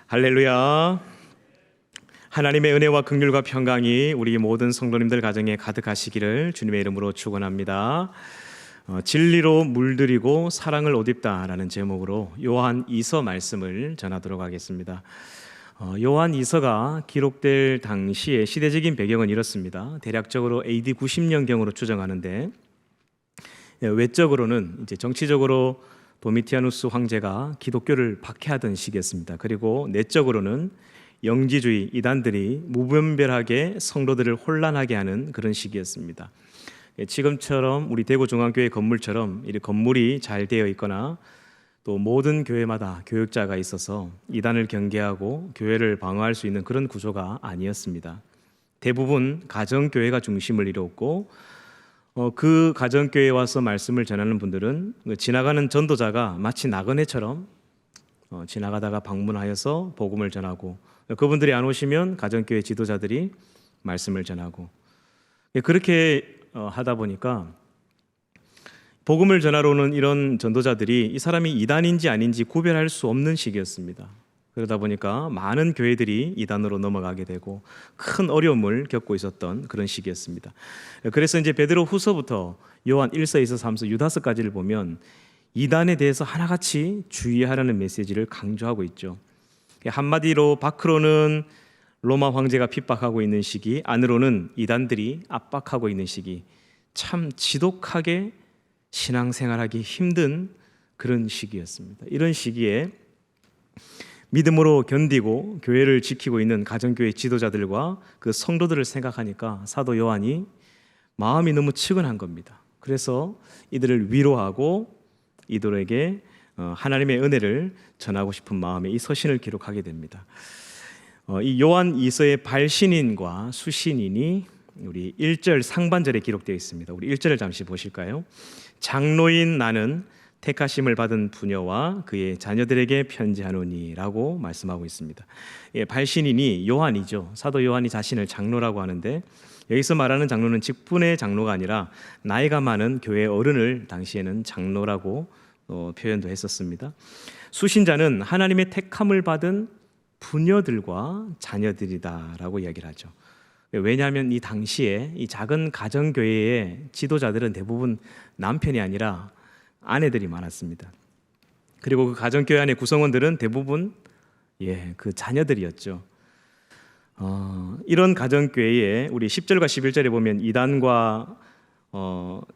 할렐루야. 하나님의 은혜와 긍휼과 평강이 우리 모든 성도님들 가정에 가득하시기를 주님의 이름으로 축원합니다. 진리로 물들이고 사랑을 옷 입다라는 제목으로 요한 2서 말씀을 전하도록 하겠습니다. 요한 2서가 기록될 당시의 시대적인 배경은 이렇습니다. 대략적으로 AD 90년경으로 추정하는데, 외적으로는 이제 정치적으로 도미티아누스 황제가 기독교를 박해하던 시기였습니다. 그리고 내적으로는 영지주의 이단들이 무분별하게 성도들을 혼란하게 하는 그런 시기였습니다. 지금처럼 우리 대구중앙교회 건물처럼 이 건물이 잘 되어 있거나 또 모든 교회마다 교육자가 있어서 이단을 경계하고 교회를 방어할 수 있는 그런 구조가 아니었습니다. 대부분 가정교회가 중심을 이루었고, 그 가정교회에 와서 말씀을 전하는 분들은 지나가는 전도자가 마치 나그네처럼 지나가다가 방문하여서 복음을 전하고, 그분들이 안 오시면 가정교회 지도자들이 말씀을 전하고, 그렇게 하다 보니까 복음을 전하러 오는 이런 전도자들이 이 사람이 이단인지 아닌지 구별할 수 없는 시기였습니다. 그러다 보니까 많은 교회들이 이단으로 넘어가게 되고 큰 어려움을 겪고 있었던 그런 시기였습니다. 그래서 이제 베드로 후서부터 요한 1서, 2서, 3서, 유다서까지를 보면 이단에 대해서 하나같이 주의하라는 메시지를 강조하고 있죠. 한마디로 밖으로는 로마 황제가 핍박하고 있는 시기, 안으로는 이단들이 압박하고 있는 시기, 참 지독하게 신앙생활하기 힘든 그런 시기였습니다. 이런 시기에 믿음으로 견디고 교회를 지키고 있는 가정교회 지도자들과 그 성도들을 생각하니까 사도 요한이 마음이 너무 측은한 겁니다. 그래서 이들을 위로하고 이들에게 하나님의 은혜를 전하고 싶은 마음에 이 서신을 기록하게 됩니다. 이 요한 2서의 발신인과 수신인이 우리 1절 상반절에 기록되어 있습니다. 우리 1절을 잠시 보실까요? 장로인 나는 택하심을 받은 부녀와 그의 자녀들에게 편지하노니 라고 말씀하고 있습니다. 발신인이 요한이죠. 사도 요한이 자신을 장로라고 하는데, 여기서 말하는 장로는 직분의 장로가 아니라 나이가 많은 교회 어른을 당시에는 장로라고 표현도 했었습니다. 수신자는 하나님의 택함을 받은 부녀들과 자녀들이다라고 이야기를 하죠. 왜냐하면 이 당시에 이 작은 가정교회의 지도자들은 대부분 남편이 아니라 아내들이 많았습니다. 그리고 그 가정교회 안의 구성원들은 대부분 그 자녀들이었죠. 이런 가정교회에 우리 10절과 11절에 보면 이단과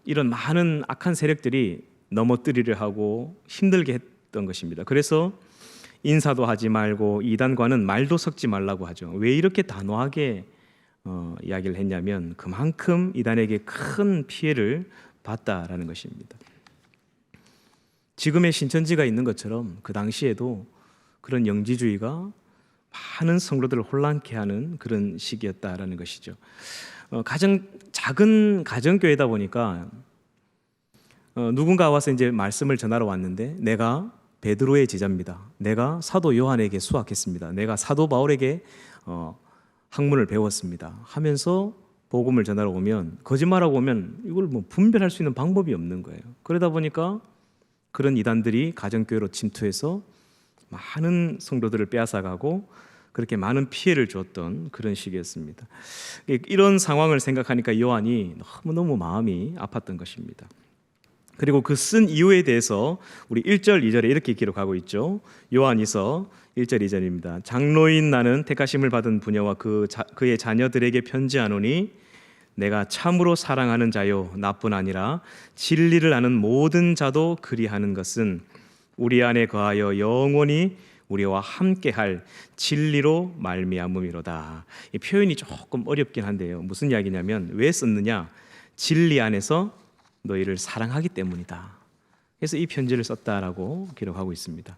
이런 많은 악한 세력들이 넘어뜨리려 하고 힘들게 했던 것입니다. 그래서 인사도 하지 말고 이단과는 말도 섞지 말라고 하죠. 왜 이렇게 단호하게 이야기를 했냐면 그만큼 이단에게 큰 피해를 봤다라는 것입니다. 지금의 신천지가 있는 것처럼 그 당시에도 그런 영지주의가 많은 성도들을 혼란케 하는 그런 시기였다라는 것이죠. 작은 가정교회다 보니까 누군가 와서 이제 말씀을 전하러 왔는데, 내가 베드로의 제자입니다. 내가 사도 요한에게 수학했습니다. 내가 사도 바울에게 학문을 배웠습니다. 하면서 복음을 전하러 오면, 거짓말하고 오면 이걸 뭐 분별할 수 있는 방법이 없는 거예요. 그러다 보니까 그런 이단들이 가정교회로 침투해서 많은 성도들을 빼앗아가고 그렇게 많은 피해를 줬던 그런 시기였습니다. 이런 상황을 생각하니까 요한이 너무너무 마음이 아팠던 것입니다. 그리고 그 쓴 이유에 대해서 우리 1절, 2절에 이렇게 기록하고 있죠. 요한이서 1절, 2절입니다. 장로인 나는 택하심을 받은 부녀와 그의 자녀들에게 편지하노니 내가 참으로 사랑하는 자요 나뿐 아니라 진리를 아는 모든 자도 그리하는 것은 우리 안에 거하여 영원히 우리와 함께할 진리로 말미암음이로다. 이 표현이 조금 어렵긴 한데요, 무슨 이야기냐면, 왜 썼느냐? 진리 안에서 너희를 사랑하기 때문이다. 그래서 이 편지를 썼다라고 기록하고 있습니다.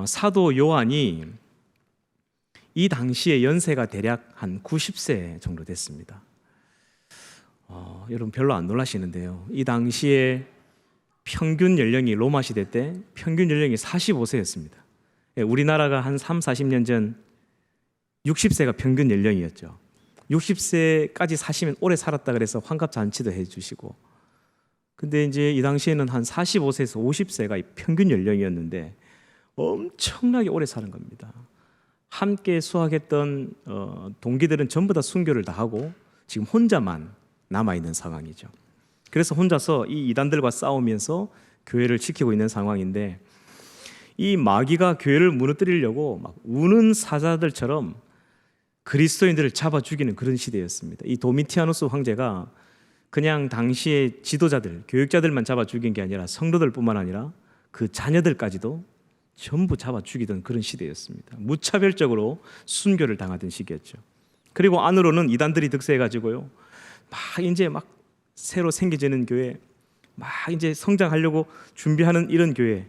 사도 요한이 이 당시에 연세가 대략 한 90세 정도 됐습니다. 여러분 별로 안 놀라시는데요, 이 당시에 평균 연령이 로마 시대 때 평균 연령이 45세였습니다. 우리나라가 한 3, 40년 전 60세가 평균 연령이었죠. 60세까지 사시면 오래 살았다 그래서 환갑 잔치도 해주시고, 근데 이제 이 당시에는 한 45세에서 50세가 평균 연령이었는데 엄청나게 오래 사는 겁니다. 함께 수학했던 동기들은 전부 다 순교를 다 하고 지금 혼자만 남아있는 상황이죠. 그래서 혼자서 이 이단들과 싸우면서 교회를 지키고 있는 상황인데, 이 마귀가 교회를 무너뜨리려고 막 우는 사자들처럼 그리스도인들을 잡아 죽이는 그런 시대였습니다. 이 도미티아누스 황제가 그냥 당시의 지도자들, 교육자들만 잡아 죽인 게 아니라 성도들뿐만 아니라 그 자녀들까지도 전부 잡아 죽이던 그런 시대였습니다. 무차별적으로 순교를 당하던 시기였죠. 그리고 안으로는 이단들이 득세해가지고요, 막 이제 막 새로 생겨지는 교회, 막 이제 성장하려고 준비하는 이런 교회,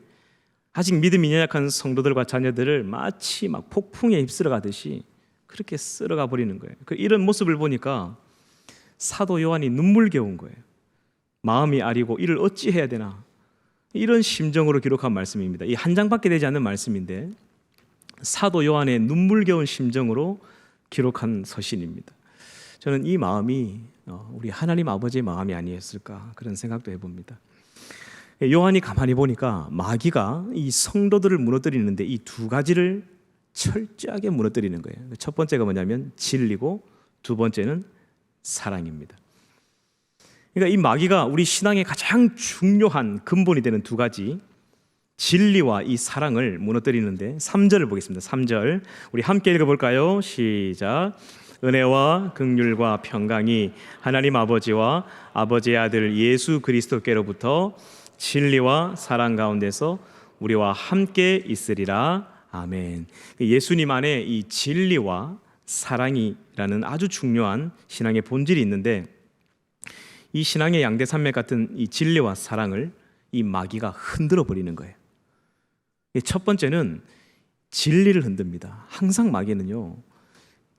아직 믿음이 연약한 성도들과 자녀들을 마치 막 폭풍에 휩쓸어 가듯이 그렇게 쓸어가 버리는 거예요. 이런 모습을 보니까 사도 요한이 눈물겨운 거예요. 마음이 아리고 이를 어찌 해야 되나, 이런 심정으로 기록한 말씀입니다. 이 한 장밖에 되지 않는 말씀인데 사도 요한의 눈물겨운 심정으로 기록한 서신입니다. 저는 이 마음이 우리 하나님 아버지의 마음이 아니었을까, 그런 생각도 해봅니다. 요한이 가만히 보니까 마귀가 이 성도들을 무너뜨리는데 이 두 가지를 철저하게 무너뜨리는 거예요. 첫 번째가 뭐냐면 진리고, 두 번째는 사랑입니다. 그러니까 이 마귀가 우리 신앙의 가장 중요한 근본이 되는 두 가지, 진리와 이 사랑을 무너뜨리는데, 3절을 보겠습니다. 3절 우리 함께 읽어볼까요? 시작. 은혜와 긍휼과 평강이 하나님 아버지와 아버지의 아들 예수 그리스도께로부터 진리와 사랑 가운데서 우리와 함께 있으리라. 아멘. 예수님 안에 이 진리와 사랑이라는 아주 중요한 신앙의 본질이 있는데, 이 신앙의 양대 산맥 같은 이 진리와 사랑을 이 마귀가 흔들어 버리는 거예요. 첫 번째는 진리를 흔듭니다. 항상 마귀는요,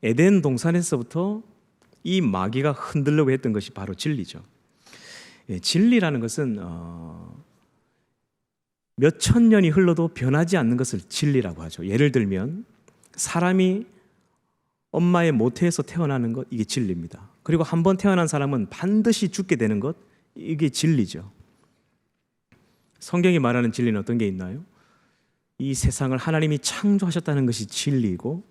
에덴 동산에서부터 이 마귀가 흔들려고 했던 것이 바로 진리죠. 진리라는 것은 몇 천 년이 흘러도 변하지 않는 것을 진리라고 하죠. 예를 들면 사람이 엄마의 모태에서 태어나는 것, 이게 진리입니다. 그리고 한 번 태어난 사람은 반드시 죽게 되는 것, 이게 진리죠. 성경이 말하는 진리는 어떤 게 있나요? 이 세상을 하나님이 창조하셨다는 것이 진리이고,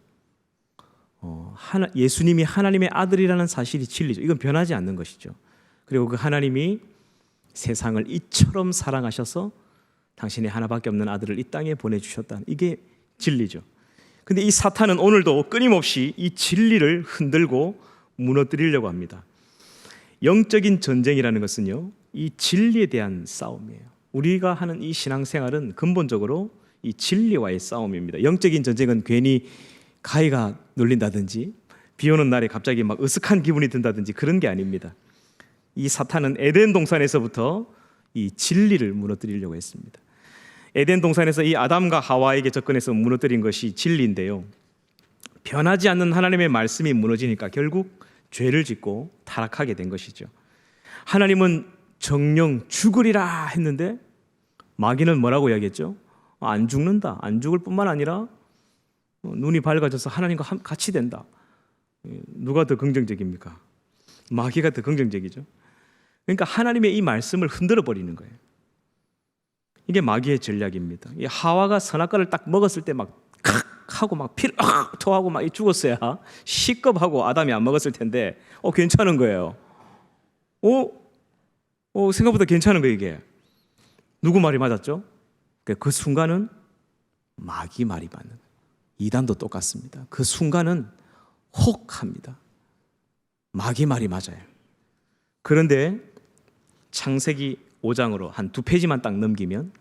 예수님이 하나님의 아들이라는 사실이 진리죠. 이건 변하지 않는 것이죠. 그리고 그 하나님이 세상을 이처럼 사랑하셔서 당신의 하나밖에 없는 아들을 이 땅에 보내주셨다는, 이게 진리죠. 근데 이 사탄은 오늘도 끊임없이 이 진리를 흔들고 무너뜨리려고 합니다. 영적인 전쟁이라는 것은요, 이 진리에 대한 싸움이에요. 우리가 하는 이 신앙생활은 근본적으로 이 진리와의 싸움입니다. 영적인 전쟁은 괜히 가위가 눌린다든지 비 오는 날에 갑자기 막 으슥한 기분이 든다든지 그런 게 아닙니다. 이 사탄은 에덴 동산에서부터 이 진리를 무너뜨리려고 했습니다. 에덴 동산에서 이 아담과 하와에게 접근해서 무너뜨린 것이 진리인데요, 변하지 않는 하나님의 말씀이 무너지니까 결국 죄를 짓고 타락하게 된 것이죠. 하나님은 정령 죽으리라 했는데 마귀는 뭐라고 이야기했죠? 안 죽는다. 안 죽을 뿐만 아니라 눈이 밝아져서 하나님과 같이 된다. 누가 더 긍정적입니까? 마귀가 더 긍정적이죠. 그러니까 하나님의 이 말씀을 흔들어 버리는 거예요. 이게 마귀의 전략입니다. 이 하와가 선악과를 딱 먹었을 때 막 하고 막 피를 토하고 막 죽었어야 시겁하고 아담이 안 먹었을 텐데 괜찮은 거예요. 생각보다 괜찮은 거예요. 이게 누구 말이 맞았죠? 그 순간은 마귀 말이 맞는 거예요. 이단도 똑같습니다. 그 순간은 혹합니다. 마귀 말이 맞아요. 그런데 창세기 5장으로 한 2페이지만 딱 넘기면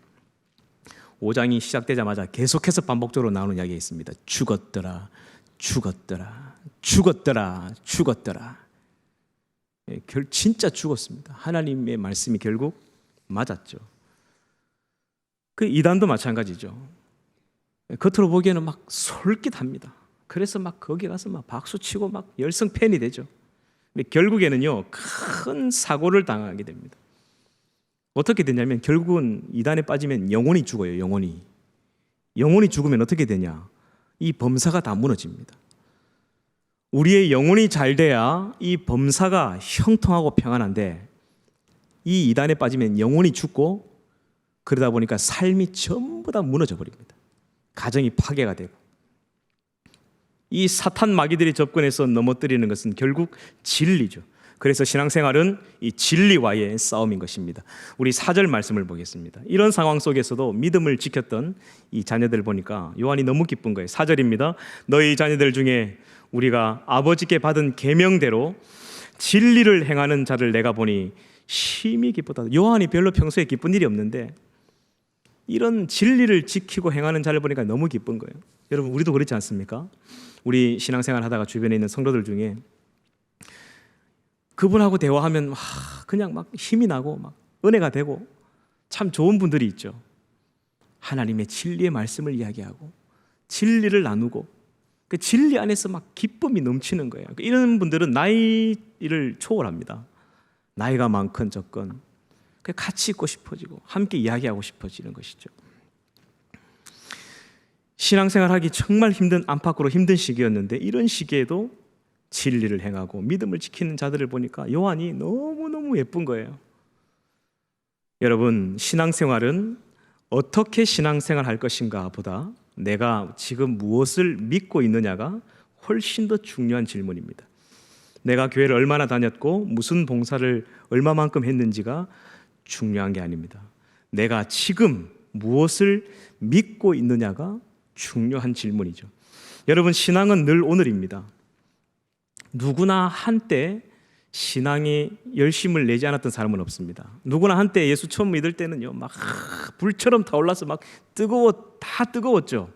5장이 시작되자마자 계속해서 반복적으로 나오는 이야기가 있습니다. 죽었더라, 죽었더라, 죽었더라, 죽었더라. 진짜 죽었습니다. 하나님의 말씀이 결국 맞았죠. 그 이단도 마찬가지죠. 겉으로 보기에는 막 솔깃합니다. 그래서 막 거기 가서 막 박수치고 막 열성 팬이 되죠. 근데 결국에는요, 큰 사고를 당하게 됩니다. 어떻게 되냐면 결국은 이단에 빠지면 영혼이 죽어요. 영혼이 죽으면 어떻게 되냐? 이 범사가 다 무너집니다. 우리의 영혼이 잘 돼야 이 범사가 형통하고 평안한데, 이 이단에 빠지면 영혼이 죽고, 그러다 보니까 삶이 전부 다 무너져 버립니다. 가정이 파괴가 되고 이 사탄 마귀들이 접근해서 넘어뜨리는 것은 결국 진리죠. 그래서 신앙생활은 이 진리와의 싸움인 것입니다. 우리 4절 말씀을 보겠습니다. 이런 상황 속에서도 믿음을 지켰던 이 자녀들 보니까 요한이 너무 기쁜 거예요. 4절입니다. 너희 자녀들 중에 우리가 아버지께 받은 계명대로 진리를 행하는 자를 내가 보니 심히 기쁘다. 요한이 별로 평소에 기쁜 일이 없는데 이런 진리를 지키고 행하는 자를 보니까 너무 기쁜 거예요. 여러분, 우리도 그렇지 않습니까? 우리 신앙생활 하다가 주변에 있는 성도들 중에 그분하고 대화하면 그냥 막 힘이 나고 막 은혜가 되고 참 좋은 분들이 있죠. 하나님의 진리의 말씀을 이야기하고 진리를 나누고 그 진리 안에서 막 기쁨이 넘치는 거예요. 이런 분들은 나이를 초월합니다. 나이가 많건 적건 같이 있고 싶어지고 함께 이야기하고 싶어지는 것이죠. 신앙생활하기 정말 힘든, 안팎으로 힘든 시기였는데 이런 시기에도 진리를 행하고 믿음을 지키는 자들을 보니까 요한이 너무너무 예쁜 거예요. 여러분, 신앙생활은 어떻게 신앙생활 할 것인가 보다 내가 지금 무엇을 믿고 있느냐가 훨씬 더 중요한 질문입니다. 내가 교회를 얼마나 다녔고 무슨 봉사를 얼마만큼 했는지가 중요한 게 아닙니다. 내가 지금 무엇을 믿고 있느냐가 중요한 질문이죠. 여러분, 신앙은 늘 오늘입니다. 누구나 한때 신앙에 열심을 내지 않았던 사람은 없습니다. 누구나 한때 예수 처음 믿을 때는요, 막 불처럼 타올라서 막 다 뜨거웠죠.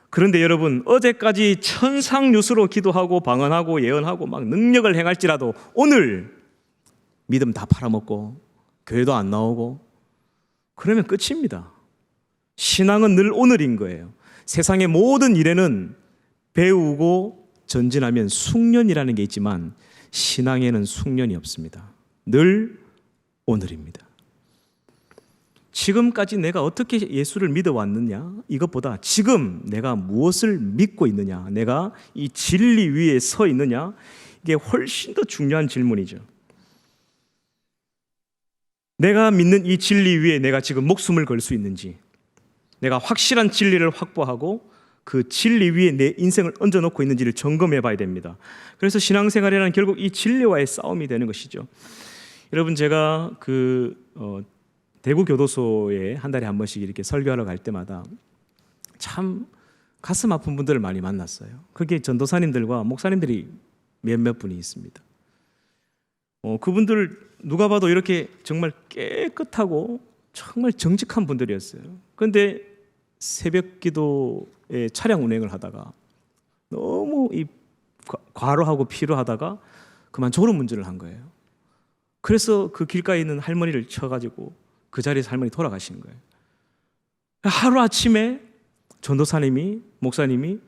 그런데 여러분, 어제까지 천상유수로 기도하고 방언하고 예언하고 막 능력을 행할지라도 오늘 믿음 다 팔아먹고 교회도 안 나오고 그러면 끝입니다. 신앙은 늘 오늘인 거예요. 세상의 모든 일에는 배우고 전진하면 숙련이라는 게 있지만 신앙에는 숙련이 없습니다. 늘 오늘입니다. 지금까지 내가 어떻게 예수를 믿어왔느냐, 이것보다 지금 내가 무엇을 믿고 있느냐, 내가 이 진리 위에 서 있느냐, 이게 훨씬 더 중요한 질문이죠. 내가 믿는 이 진리 위에 내가 지금 목숨을 걸 수 있는지, 내가 확실한 진리를 확보하고 그 진리 위에 내 인생을 얹어놓고 있는지를 점검해 봐야 됩니다. 그래서 신앙생활이란 결국 이 진리와의 싸움이 되는 것이죠. 여러분, 제가 대구 교도소에 한 달에 한 번씩 이렇게 설교하러 갈 때마다 참 가슴 아픈 분들을 많이 만났어요. 그게 전도사님들과 목사님들이 몇몇 분이 있습니다. 그분들 누가 봐도 이렇게 정말 깨끗하고 정말 정직한 분들이었어요. 그런데 새벽 기도에 차량 운행을 하다가 너무 과로하고 피로하다가 그만 졸음운전을 한 거예요. 그래서 그 길가에 있는 할머니를 쳐가지고 그 자리에서 할머니 돌아가신 거예요. 하루아침에 전도사님이, 목사님이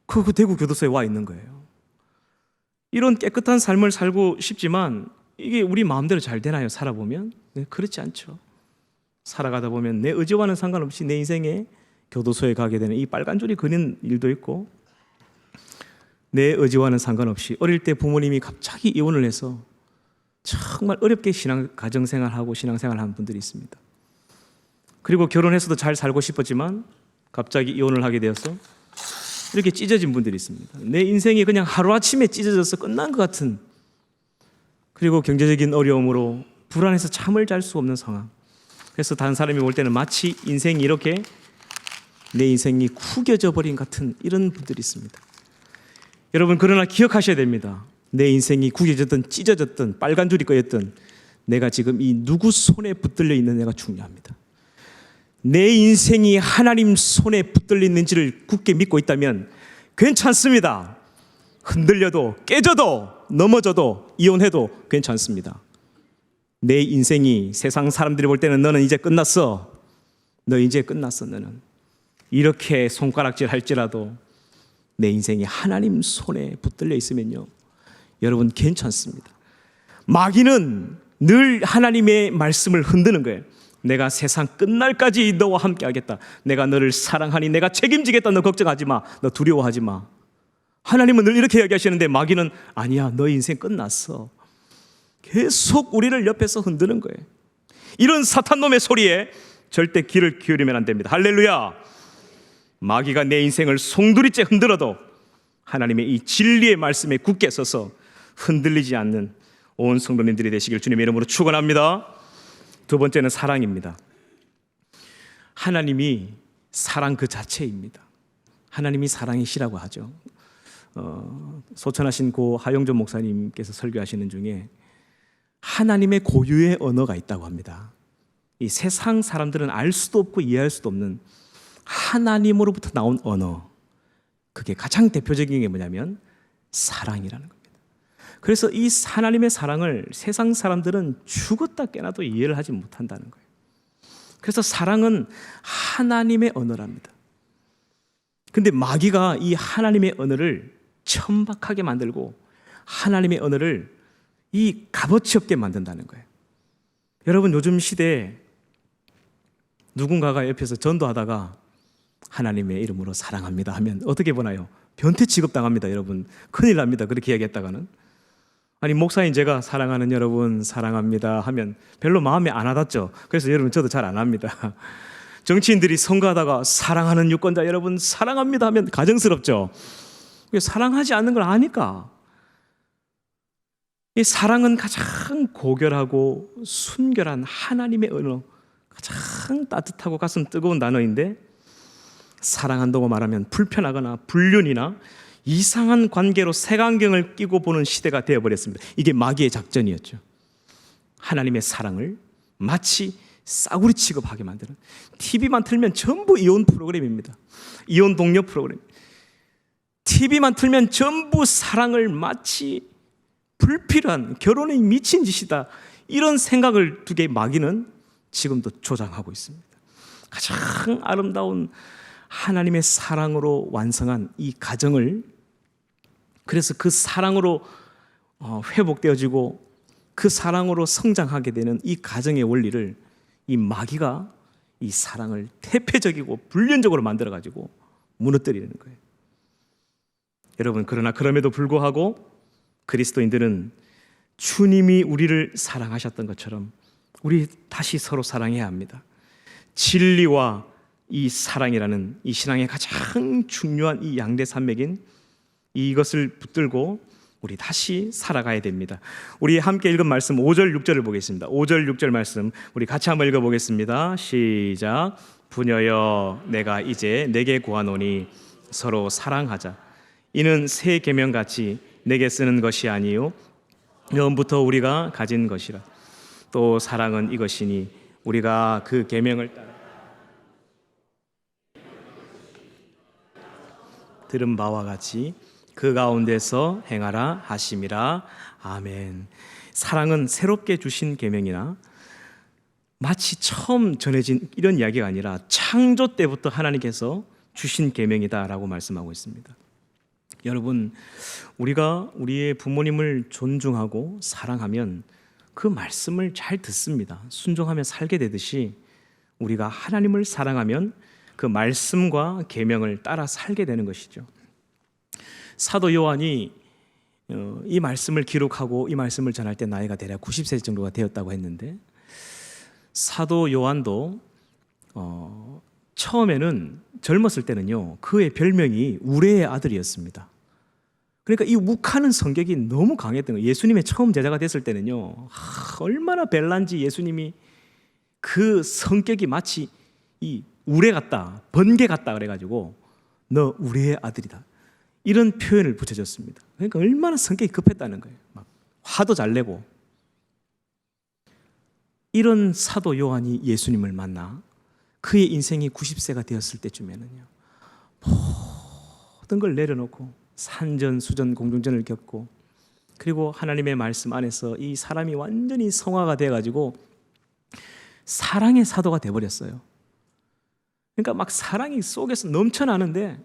그 대구 교도소에 와 있는 거예요. 이런 깨끗한 삶을 살고 싶지만 이게 우리 마음대로 잘 되나요? 살아보면? 네, 그렇지 않죠. 살아가다 보면 내 의지와는 상관없이 내 인생에 교도소에 가게 되는 이 빨간 줄이 그는 일도 있고, 내 의지와는 상관없이 어릴 때 부모님이 갑자기 이혼을 해서 정말 어렵게 가정생활하고 신앙생활하는 분들이 있습니다. 그리고 결혼해서도 잘 살고 싶었지만 갑자기 이혼을 하게 되어서 이렇게 찢어진 분들이 있습니다. 내 인생이 그냥 하루아침에 찢어져서 끝난 것 같은, 그리고 경제적인 어려움으로 불안해서 잠을 잘 수 없는 상황. 그래서 다른 사람이 볼 때는 마치 인생이 이렇게 내 인생이 구겨져 버린 같은 이런 분들이 있습니다. 여러분, 그러나 기억하셔야 됩니다. 내 인생이 구겨졌든 찢어졌든 빨간 줄이 꺼였든 내가 지금 이 누구 손에 붙들려 있느냐가 중요합니다. 내 인생이 하나님 손에 붙들려 있는지를 굳게 믿고 있다면 괜찮습니다. 흔들려도 깨져도 넘어져도 이혼해도 괜찮습니다. 내 인생이 세상 사람들이 볼 때는 너는 이제 끝났어, 너 이제 끝났어, 너는 이렇게 손가락질 할지라도 내 인생이 하나님 손에 붙들려 있으면요, 여러분 괜찮습니다. 마귀는 늘 하나님의 말씀을 흔드는 거예요. 내가 세상 끝날까지 너와 함께 하겠다, 내가 너를 사랑하니 내가 책임지겠다, 너 걱정하지 마, 너 두려워하지 마. 하나님은 늘 이렇게 이야기하시는데 마귀는 아니야, 너 인생 끝났어. 계속 우리를 옆에서 흔드는 거예요. 이런 사탄놈의 소리에 절대 귀를 기울이면 안 됩니다. 할렐루야. 마귀가 내 인생을 송두리째 흔들어도 하나님의 이 진리의 말씀에 굳게 서서 흔들리지 않는 온 성도님들이 되시길 주님의 이름으로 축원합니다. 두 번째는 사랑입니다. 하나님이 사랑 그 자체입니다. 하나님이 사랑이시라고 하죠. 소천하신 고 하용조 목사님께서 설교하시는 중에 하나님의 고유의 언어가 있다고 합니다. 이 세상 사람들은 알 수도 없고 이해할 수도 없는 하나님으로부터 나온 언어, 그게 가장 대표적인 게 뭐냐면 사랑이라는 겁니다. 그래서 이 하나님의 사랑을 세상 사람들은 죽었다 깨나도 이해를 하지 못한다는 거예요. 그래서 사랑은 하나님의 언어랍니다. 근데 마귀가 이 하나님의 언어를 천박하게 만들고 하나님의 언어를 이 값어치 없게 만든다는 거예요. 여러분, 요즘 시대에 누군가가 옆에서 전도하다가 하나님의 이름으로 사랑합니다 하면 어떻게 보나요? 변태 취급당합니다. 여러분, 큰일 납니다. 그렇게 이야기했다가는. 아니, 목사님 제가 사랑하는 여러분 사랑합니다 하면 별로 마음에 안 와닿죠. 그래서 여러분, 저도 잘 안 합니다. 정치인들이 선거하다가 사랑하는 유권자 여러분 사랑합니다 하면 가정스럽죠. 사랑하지 않는 걸 아니까. 이 사랑은 가장 고결하고 순결한 하나님의 언어, 가장 따뜻하고 가슴 뜨거운 단어인데, 사랑한다고 말하면 불편하거나 불륜이나 이상한 관계로 색안경을 끼고 보는 시대가 되어버렸습니다. 이게 마귀의 작전이었죠. 하나님의 사랑을 마치 싸구리 취급하게 만드는, TV만 틀면 전부 이혼 프로그램입니다. 이혼 독려 프로그램. TV만 틀면 전부 사랑을 마치 불필요한, 결혼에 미친 짓이다, 이런 생각을 두게 마귀는 지금도 조장하고 있습니다. 가장 아름다운 하나님의 사랑으로 완성한 이 가정을, 그래서 그 사랑으로 회복되어지고 그 사랑으로 성장하게 되는 이 가정의 원리를 이 마귀가 이 사랑을 태폐적이고 불륜적으로 만들어가지고 무너뜨리는 거예요. 여러분, 그러나 그럼에도 불구하고 그리스도인들은 주님이 우리를 사랑하셨던 것처럼 우리 다시 서로 사랑해야 합니다. 진리와 이 사랑이라는 이 신앙의 가장 중요한 이 양대 산맥인 이것을 붙들고 우리 다시 살아가야 됩니다. 우리 함께 읽은 말씀 5절 6절을 보겠습니다. 5절 6절 말씀 우리 같이 한번 읽어보겠습니다. 시작. 부녀여, 내가 이제 내게 구하노니 서로 사랑하자. 이는 새 계명같이 내게 쓰는 것이 아니요 처음부터 우리가 가진 것이라. 또 사랑은 이것이니 우리가 그 계명을 따라 들은 바와 같이 그 가운데서 행하라 하심이라. 아멘. 사랑은 새롭게 주신 계명이나 마치 처음 전해진 이런 이야기가 아니라 창조 때부터 하나님께서 주신 계명이다라고 말씀하고 있습니다. 여러분, 우리가 우리의 부모님을 존중하고 사랑하면 그 말씀을 잘 듣습니다. 순종하며 살게 되듯이 우리가 하나님을 사랑하면 그 말씀과 계명을 따라 살게 되는 것이죠. 사도 요한이 이 말씀을 기록하고 이 말씀을 전할 때 나이가 대략 90세 정도가 되었다고 했는데, 사도 요한도 처음에는 젊었을 때는요, 그의 별명이 우레의 아들이었습니다. 그러니까 이 욱하는 성격이 너무 강했던 거예요. 예수님의 처음 제자가 됐을 때는요, 얼마나 벨란지 예수님이 그 성격이 마치 이 우레 같다, 번개 같다 그래가지고 너 우레의 아들이다, 이런 표현을 붙여줬습니다. 그러니까 얼마나 성격이 급했다는 거예요. 막 화도 잘 내고. 이런 사도 요한이 예수님을 만나 그의 인생이 90세가 되었을 때쯤에는요, 모든 걸 내려놓고 산전수전 공중전을 겪고, 그리고 하나님의 말씀 안에서 이 사람이 완전히 성화가 돼가지고 사랑의 사도가 돼버렸어요. 그러니까 막 사랑이 속에서 넘쳐나는데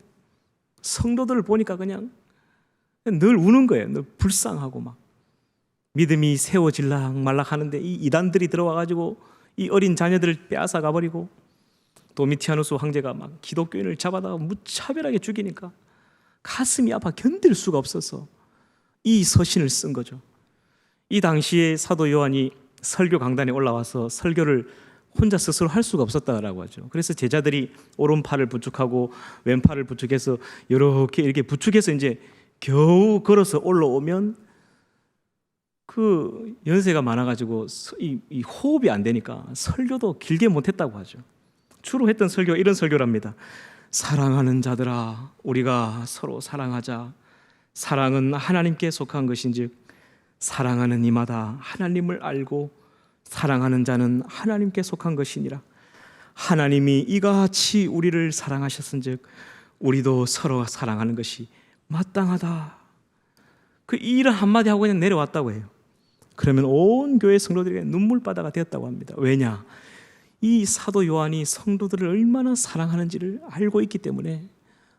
성도들을 보니까 그냥 늘 우는 거예요. 늘 불쌍하고 막 믿음이 세워질락 말락 하는데 이 이단들이 들어와가지고 이 어린 자녀들을 빼앗아 가버리고, 도미티아누스 황제가 막 기독교인을 잡아다가 무차별하게 죽이니까 가슴이 아파 견딜 수가 없어서 이 서신을 쓴 거죠. 이 당시에 사도 요한이 설교 강단에 올라와서 설교를 혼자 스스로 할 수가 없었다라고 하죠. 그래서 제자들이 오른팔을 부축하고 왼팔을 부축해서 이렇게 부축해서 이제 겨우 걸어서 올라오면 그 연세가 많아가지고 이 호흡이 안 되니까 설교도 길게 못했다고 하죠. 주로 했던 설교가 이런 설교랍니다. 사랑하는 자들아, 우리가 서로 사랑하자. 사랑은 하나님께 속한 것인즉 사랑하는 이마다 하나님을 알고 사랑하는 자는 하나님께 속한 것이니라. 하나님이 이같이 우리를 사랑하셨은즉 우리도 서로 사랑하는 것이 마땅하다. 그 이런 한마디 하고 그냥 내려왔다고 해요. 그러면 온 교회 성도들에게 눈물바다가 되었다고 합니다. 왜냐? 이 사도 요한이 성도들을 얼마나 사랑하는지를 알고 있기 때문에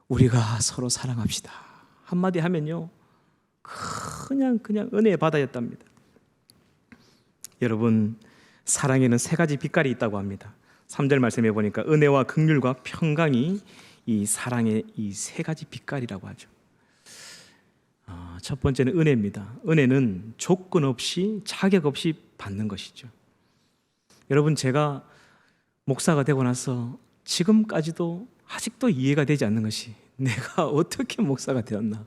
우리가 서로 사랑합시다 한마디 하면요 그냥 은혜의 바다였답니다. 여러분, 사랑에는 세 가지 빛깔이 있다고 합니다. 3절 말씀해 보니까 은혜와 긍휼과 평강이 이 사랑의 이 세 가지 빛깔이라고 하죠. 첫 번째는 은혜입니다. 은혜는 조건 없이 자격 없이 받는 것이죠. 여러분, 제가 목사가 되고 나서 지금까지도 아직도 이해가 되지 않는 것이 내가 어떻게 목사가 되었나,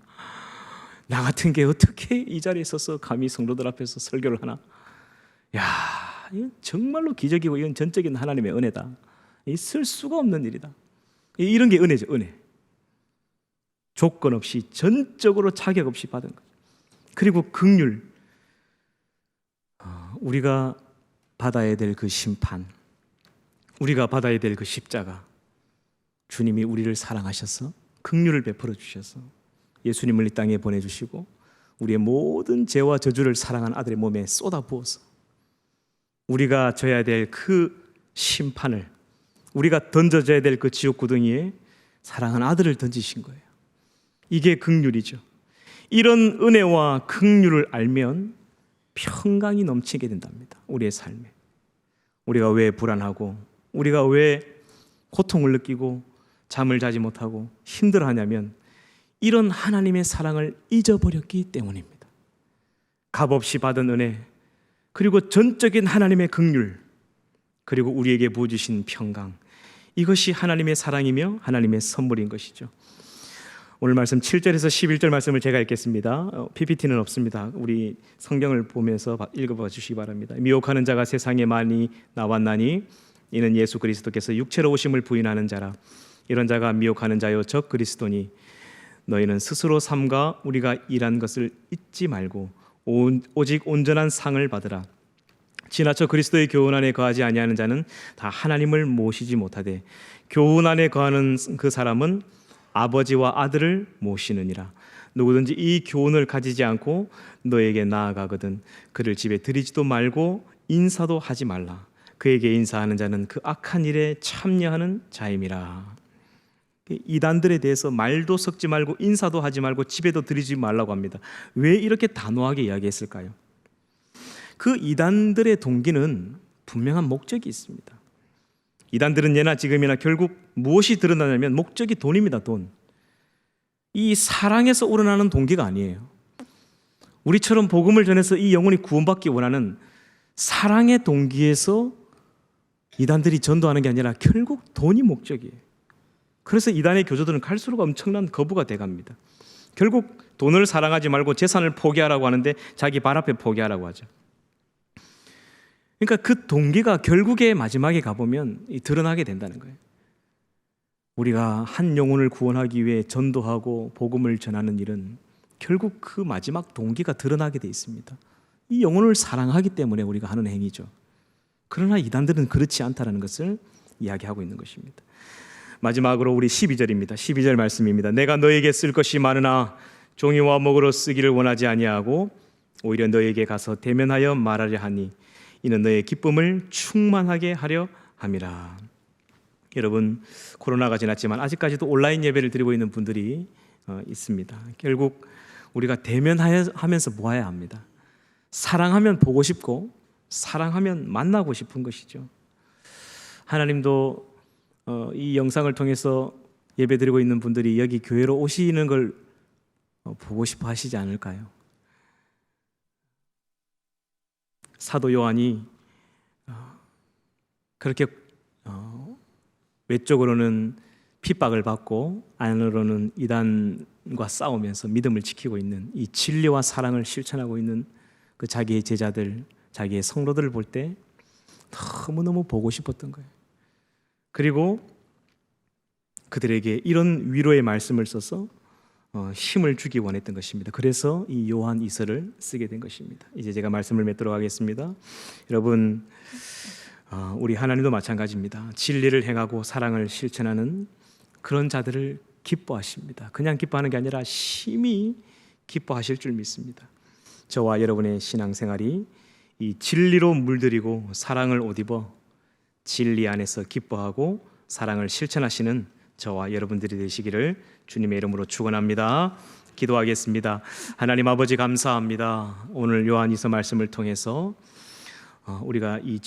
나 같은 게 어떻게 이 자리에 서서 감히 성도들 앞에서 설교를 하나. 야, 이건 정말로 기적이고 이건 전적인 하나님의 은혜다. 있을 수가 없는 일이다. 이런 게 은혜죠. 은혜. 조건 없이 전적으로 자격 없이 받은 것. 그리고 긍휼, 우리가 받아야 될 그 심판, 우리가 받아야 될 그 십자가, 주님이 우리를 사랑하셔서 긍휼을 베풀어 주셔서 예수님을 이 땅에 보내주시고 우리의 모든 죄와 저주를 사랑한 아들의 몸에 쏟아 부어서 우리가 져야 될 그 심판을, 우리가 던져져야 될 그 지옥 구덩이에 사랑한 아들을 던지신 거예요. 이게 긍휼이죠. 이런 은혜와 긍휼을 알면 평강이 넘치게 된답니다. 우리의 삶에. 우리가 왜 불안하고 우리가 왜 고통을 느끼고 잠을 자지 못하고 힘들어하냐면 이런 하나님의 사랑을 잊어버렸기 때문입니다. 값없이 받은 은혜, 그리고 전적인 하나님의 긍휼, 그리고 우리에게 부어주신 평강, 이것이 하나님의 사랑이며 하나님의 선물인 것이죠. 오늘 말씀 7절에서 11절 말씀을 제가 읽겠습니다. PPT는 없습니다. 우리 성경을 보면서 읽어봐 주시기 바랍니다. 미혹하는 자가 세상에 많이 나왔나니 이는 예수 그리스도께서 육체로 오심을 부인하는 자라. 이런 자가 미혹하는 자요 적 그리스도니 너희는 스스로 삼가 우리가 일한 것을 잊지 말고 오직 온전한 상을 받으라. 지나쳐 그리스도의 교훈 안에 거하지 아니하는 자는 다 하나님을 모시지 못하되 교훈 안에 거하는 그 사람은 아버지와 아들을 모시느니라. 누구든지 이 교훈을 가지지 않고 너에게 나아가거든 그를 집에 들이지도 말고 인사도 하지 말라. 그에게 인사하는 자는 그 악한 일에 참여하는 자임이라. 이단들에 대해서 말도 섞지 말고 인사도 하지 말고 집에도 들이지 말라고 합니다. 왜 이렇게 단호하게 이야기했을까요? 그 이단들의 동기는 분명한 목적이 있습니다. 이단들은 예나 지금이나 결국 무엇이 드러나냐면 목적이 돈입니다. 돈. 이 사랑에서 우러나는 동기가 아니에요. 우리처럼 복음을 전해서 이 영혼이 구원받기 원하는 사랑의 동기에서 이단들이 전도하는 게 아니라 결국 돈이 목적이에요. 그래서 이단의 교조들은 갈수록 엄청난 거부가 돼갑니다. 결국 돈을 사랑하지 말고 재산을 포기하라고 하는데 자기 발 앞에 포기하라고 하죠. 그러니까 그 동기가 결국에 마지막에 가보면 드러나게 된다는 거예요. 우리가 한 영혼을 구원하기 위해 전도하고 복음을 전하는 일은 결국 그 마지막 동기가 드러나게 돼 있습니다. 이 영혼을 사랑하기 때문에 우리가 하는 행위죠. 그러나 이단들은 그렇지 않다는 것을 이야기하고 있는 것입니다. 마지막으로 우리 12절입니다. 12절 말씀입니다. 내가 너에게 쓸 것이 많으나 종이와 목으로 쓰기를 원하지 아니하고 오히려 너에게 가서 대면하여 말하려 하니 이는 너의 기쁨을 충만하게 하려 함이라. 여러분, 코로나가 지났지만 아직까지도 온라인 예배를 드리고 있는 분들이 있습니다. 결국 우리가 대면하면서 모아야 합니다. 사랑하면 보고 싶고 사랑하면 만나고 싶은 것이죠. 하나님도 이 영상을 통해서 예배 드리고 있는 분들이 여기 교회로 오시는 걸 보고 싶어 하시지 않을까요? 사도 요한이 그렇게 외적으로는 핍박을 받고 안으로는 이단의 사단과 싸우면서 믿음을 지키고 있는 이 진리와 사랑을 실천하고 있는 그 자기의 제자들, 자기의 성도들을 볼 때 너무너무 보고 싶었던 거예요. 그리고 그들에게 이런 위로의 말씀을 써서 힘을 주기 원했던 것입니다. 그래서 이 요한 이서를 쓰게 된 것입니다. 이제 제가 말씀을 맺도록 하겠습니다. 여러분, 우리 하나님도 마찬가지입니다. 진리를 행하고 사랑을 실천하는 그런 자들을 기뻐하십니다. 그냥 기뻐하는 게 아니라 심히 기뻐하실 줄 믿습니다. 저와 여러분의 신앙생활이 이 진리로 물들이고 사랑을 옷 입어 진리 안에서 기뻐하고 사랑을 실천하시는 저와 여러분들이 되시기를 주님의 이름으로 축원합니다. 기도하겠습니다. 하나님 아버지 감사합니다. 오늘 요한이서 말씀을 통해서 우리가 이